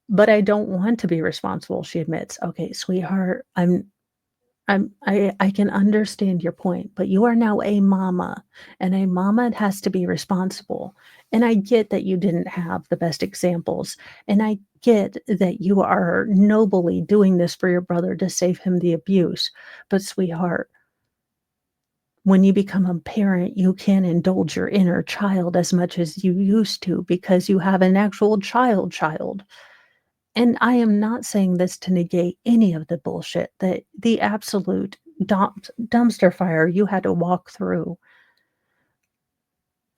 A: but I don't want to be responsible, she admits. Okay, sweetheart, I can understand your point, but you are now a mama, and a mama has to be responsible. And I get that you didn't have the best examples, and I get that you are nobly doing this for your brother to save him the abuse. But sweetheart, when you become a parent, you can't indulge your inner child as much as you used to because you have an actual child. And I am not saying this to negate any of the bullshit that the absolute dumpster fire you had to walk through.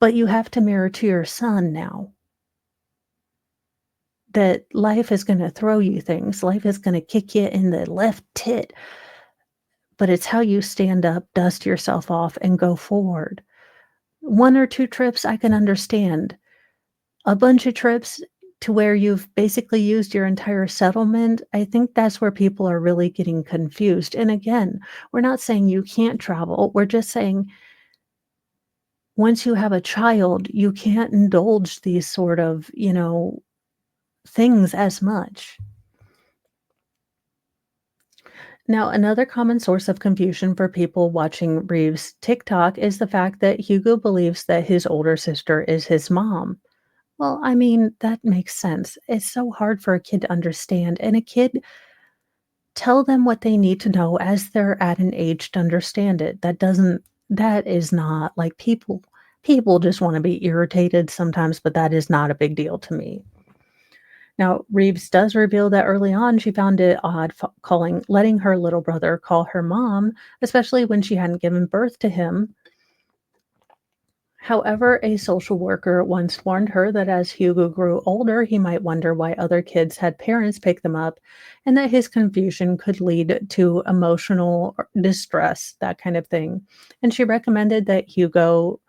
A: But you have to mirror to your son now that life is going to throw you things. Life is going to kick you in the left tit, but it's how you stand up, dust yourself off, and go forward. One or two trips, I can understand. A bunch of trips to where you've basically used your entire settlement, I think that's where people are really getting confused. And again, we're not saying you can't travel. We're just saying once you have a child, you can't indulge these sort of, things as much. Now, another common source of confusion for people watching Reeves' TikTok is the fact that Hugo believes that his older sister is his mom. Well, I mean, that makes sense. It's so hard for a kid to understand, and a kid, tell them what they need to know as they're at an age to understand it. That doesn't That is not like, people just wanna be irritated sometimes, but that is not a big deal to me. Now, Reeves does reveal that early on she found it odd letting her little brother call her mom, especially when she hadn't given birth to him. However, a social worker once warned her that as Hugo grew older, he might wonder why other kids had parents pick them up, and that his confusion could lead to emotional distress, that kind of thing. And she recommended that Hugo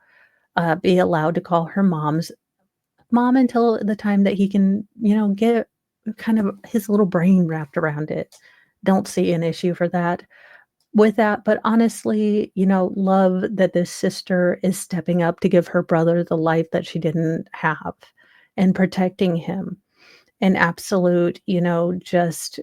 A: be allowed to call her mom until the time that he can, get kind of his little brain wrapped around it. Don't see an issue for that with that, but honestly, love that this sister is stepping up to give her brother the life that she didn't have and protecting him. An absolute, just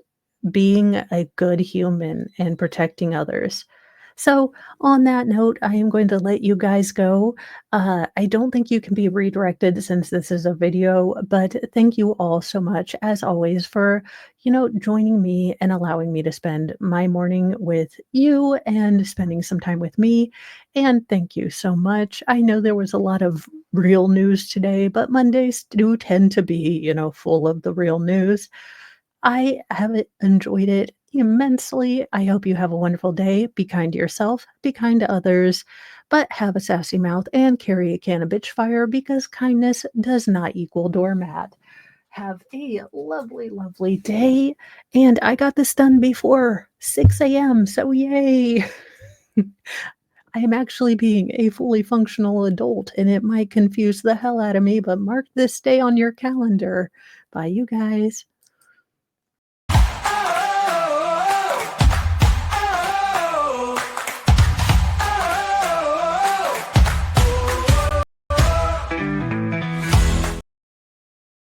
A: being a good human and protecting others. So, on that note, I am going to let you guys go. I don't think you can be redirected since this is a video, but thank you all so much, as always, for, joining me and allowing me to spend my morning with you and spending some time with me. And thank you so much. I know there was a lot of real news today, but Mondays do tend to be, full of the real news. I have enjoyed it immensely. I hope you have a wonderful day. Be kind to yourself, be kind to others, but have a sassy mouth and carry a can of bitch fire because kindness does not equal doormat. Have a lovely, lovely day. And I got this done before 6 a.m. So, yay. I am actually being a fully functional adult, and it might confuse the hell out of me, but mark this day on your calendar. Bye, you guys.